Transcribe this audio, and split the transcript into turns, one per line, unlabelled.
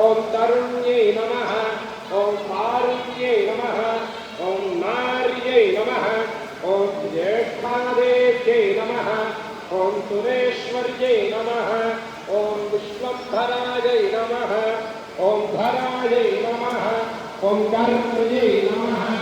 ओम तरुण्यै नमः ओम कारुण्यै नमः ओम नार्यै नमः ओम ज्येष्ठादेव्यै नमः ओम सुरेश्वर्यै नमः ओम विश्वम्भरायै नमः ओम धरायै नमः ओम कर्मयै नमः